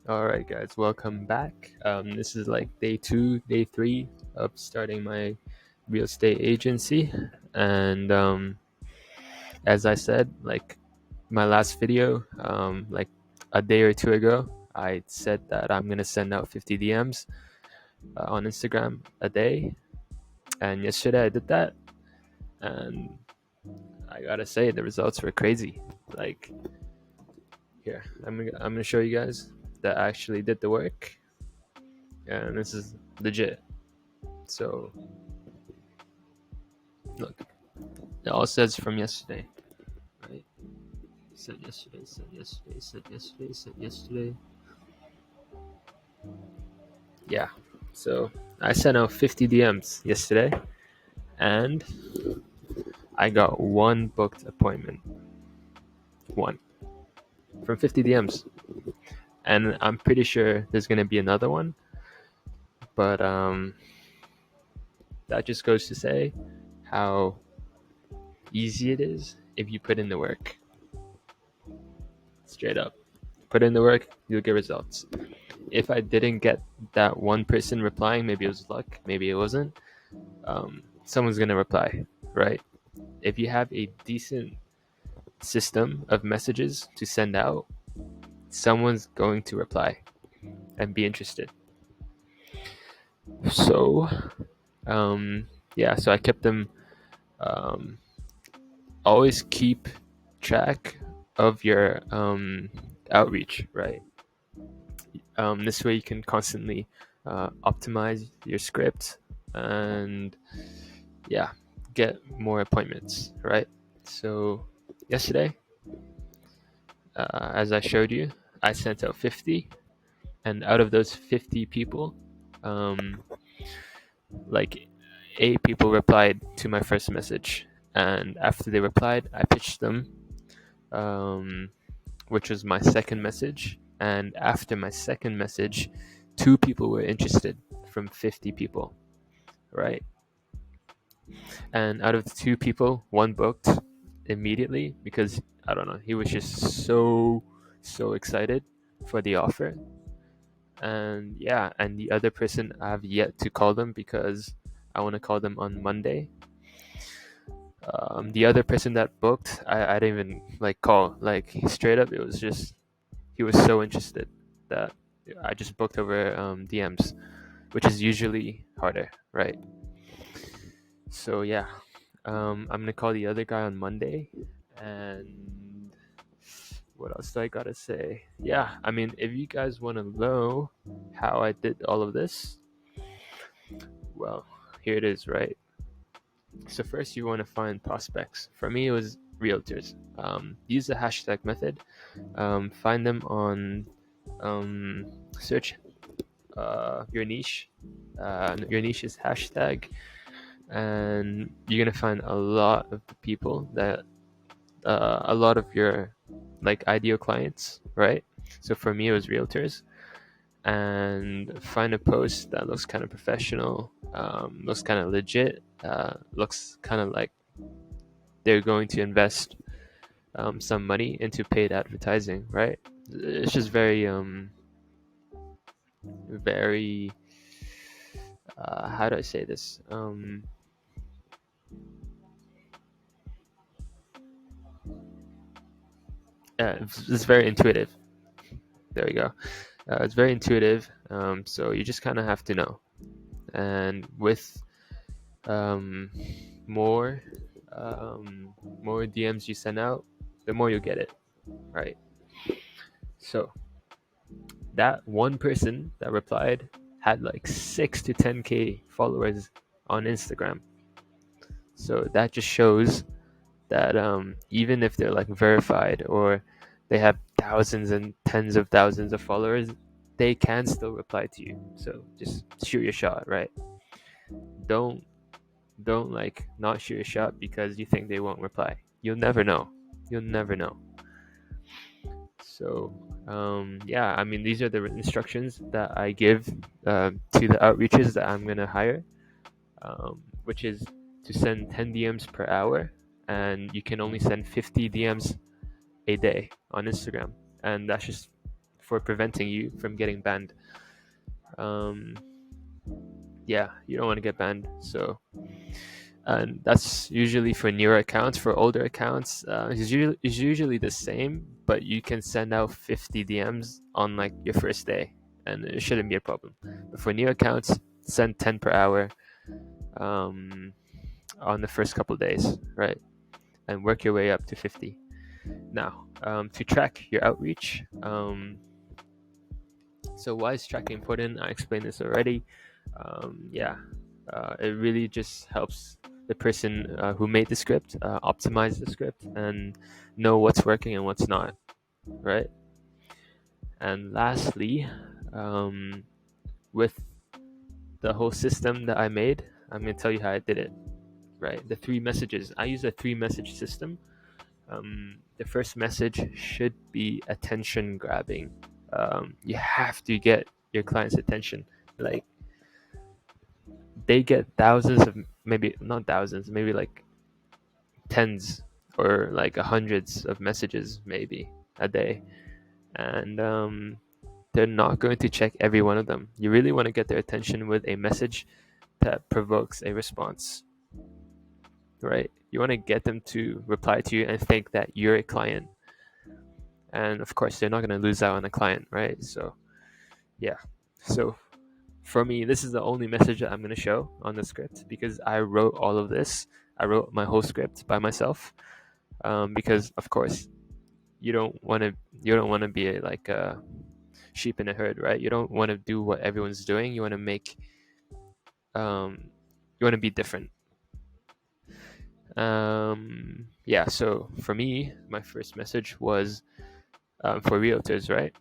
Alright guys, welcome back. This is like day 2, day 3 of starting my real estate agency. And as I said, like my last video, like a day or two ago, I said that I'm gonna send out 50 DMs on Instagram a day. And yesterday I did that, and I gotta say the results were crazy. Like here, I'm gonna show you guys that I actually did the work, and this is legit. So look, it all says from yesterday, right? Sent yesterday, sent yesterday, sent yesterday, sent yesterday. Yeah. So I sent out 50 DMs yesterday, and I got one booked appointment. One from 50 DMs, and I'm pretty sure there's gonna be another one. But that just goes to say how easy it is if you put in the work. Straight up, put in the work, you'll get results. If I didn't get that one person replying, maybe it was luck, maybe it wasn't. Someone's gonna reply, right? If you have a decent system of messages to send out, someone's going to reply and be interested. So, yeah, so I kept them. Always keep track of your outreach, right? This way you can constantly optimize your script and yeah, get more appointments, right? So yesterday, as I showed you, I sent out 50, and out of those 50 people, like 8 people replied to my first message, and after they replied, I pitched them, which was my second message, and after my second message, 2 people were interested from 50 people, right? And out of the 2 people, one booked immediately because I don't know, he was just so excited for the offer. And yeah, and the other person I have yet to call them because I want to call them on Monday. The other person that booked, I didn't even like call, like straight up. It was just he was so interested that I just booked over DMs, which is usually harder, right? So yeah, I'm gonna call the other guy on Monday, and what else do I gotta say? Yeah, I mean, if you guys want to know how I did all of this, well, here it is, right? So first, you want to find prospects. For me, it was realtors. Use the hashtag method. Find them on search your niche. Your niche is hashtag, and you're gonna find a lot of the people that a lot of your like ideal clients, right? So for me, it was realtors, and find a post that looks kind of professional, looks kind of legit, looks kind of like they're going to invest some money into paid advertising, right? It's just very how do I say this? It's very intuitive. There we go. It's very intuitive. So you just kind of have to know, and with um, more more DMs you send out, the more you get it, right? So that one person that replied had like 6 to 10K followers on Instagram. So that just shows that even if they're like verified or they have thousands and tens of thousands of followers, they can still reply to you. So just shoot your shot, right? Don't like not shoot your shot because you think they won't reply. You'll never know. You'll never know. So yeah, I mean, these are the instructions that I give to the outreaches that I'm gonna hire, which is to send 10 DMs per hour, and you can only send 50 DMs a day on Instagram, and that's just for preventing you from getting banned. Yeah, you don't want to get banned. So, and that's usually for newer accounts. For older accounts, it's usually the same, but you can send out 50 DMs on like your first day, and it shouldn't be a problem. But for new accounts, send 10 per hour on the first couple of days, right? And work your way up to 50. Now, to track your outreach, so why is tracking important? I explained this already. It really just helps the person who made the script optimize the script and know what's working and what's not, right? And lastly, with the whole system that I made, I'm going to tell you how I did it, right? The 3 messages. I use a 3-message system. The first message should be attention grabbing. You have to get your client's attention. Like, they get thousands of, maybe not thousands, maybe like tens or like hundreds of messages maybe a day, and they're not going to check every one of them. You really want to get their attention with a message that provokes a response, right? You want to get them to reply to you and think that you're a client, and of course they're not going to lose out on a client, right? So yeah, so for me, this is the only message that I'm going to show on the script, because I wrote all of this. I wrote my whole script by myself, because of course you don't want to be like a sheep in a herd, right? You don't want to do what everyone's doing. You want to make you want to be different. So for me, my first message was for realtors, right?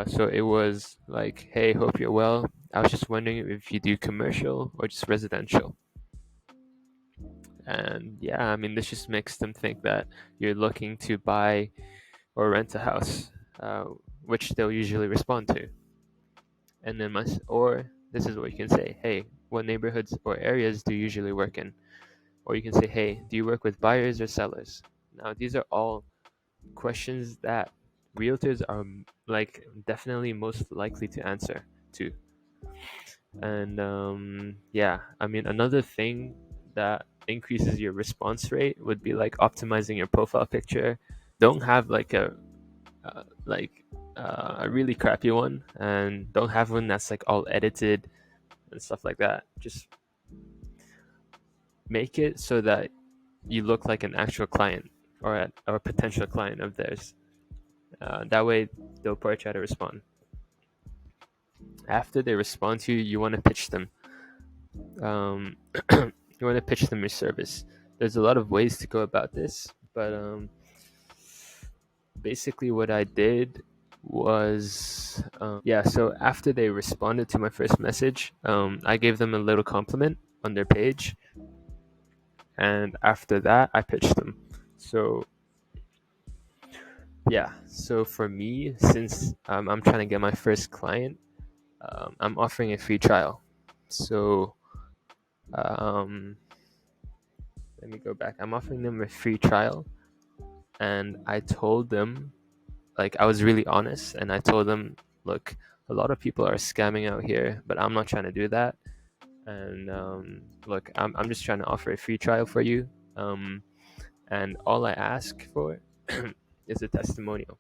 So it was like, hey, hope you're well. I was just wondering if you do commercial or just residential. And yeah, I mean, this just makes them think that you're looking to buy or rent a house, which they'll usually respond to. And then or this is what you can say: hey, what neighborhoods or areas do you usually work in? Or you can say, hey, do you work with buyers or sellers? Now, these are all questions that realtors are like definitely most likely to answer to. And I mean, another thing that increases your response rate would be like optimizing your profile picture. Don't have like uh, like a really crappy one, and don't have one that's like all edited and stuff like that. Just make it so that you look like an actual client or a potential client of theirs. That way, they'll probably try to respond. After they respond to you, you want to pitch them. You want to pitch them your service. There's a lot of ways to go about this, but basically, what I did was, so after they responded to my first message, I gave them a little compliment on their page, and after that, I pitched them. So yeah, so for me, since I'm trying to get my first client, I'm offering a free trial. So let me go back. I'm offering them a free trial, and I told them, like, I was really honest, and I told them, look, a lot of people are scamming out here, but I'm not trying to do that. And look, I'm just trying to offer a free trial for you, and all I ask for is a testimonial.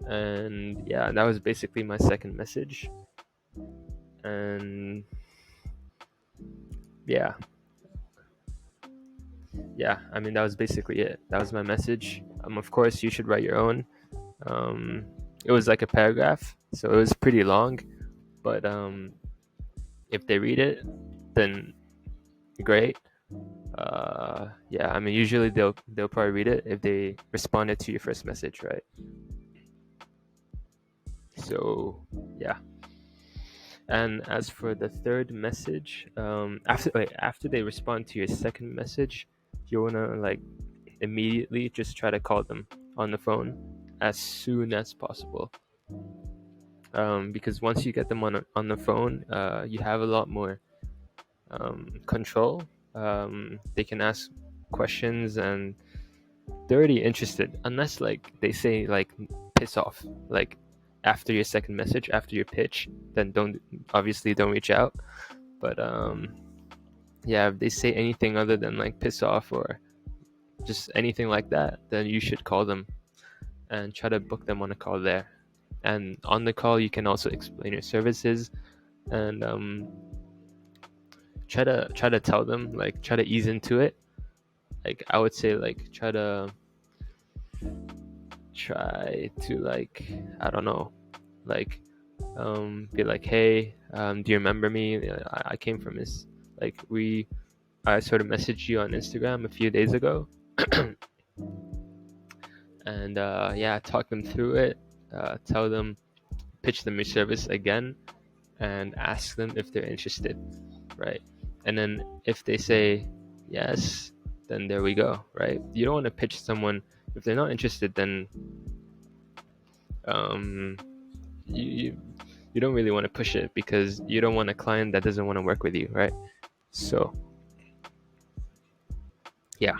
And yeah, that was basically my second message. And yeah, I mean, that was basically it. That was my message. Of course, you should write your own. It was like a paragraph, so it was pretty long, but if they read it, then great. I mean, usually they'll probably read it if they responded to your first message, right? So yeah. And as for the third message, after they respond to your second message, you wanna like immediately just try to call them on the phone as soon as possible. Because once you get them on the phone, you have a lot more control. They can ask questions, and they're already interested. Unless like they say like piss off. Like after your second message, after your pitch, then don't reach out. But yeah, if they say anything other than like piss off or just anything like that, then you should call them and try to book them on a call there. And on the call, you can also explain your services and try to tell them, like try to ease into it. Like I would say, like try to like, I don't know, like be like, hey, do you remember me? I came from this, like I sort of messaged you on Instagram a few days ago. And yeah, talk them through it, tell them, pitch them your service again, and ask them if they're interested, right? And then if they say yes, then there we go, right? You don't want to pitch someone if they're not interested. Then um, you you don't really want to push it, because you don't want a client that doesn't want to work with you, right? So yeah.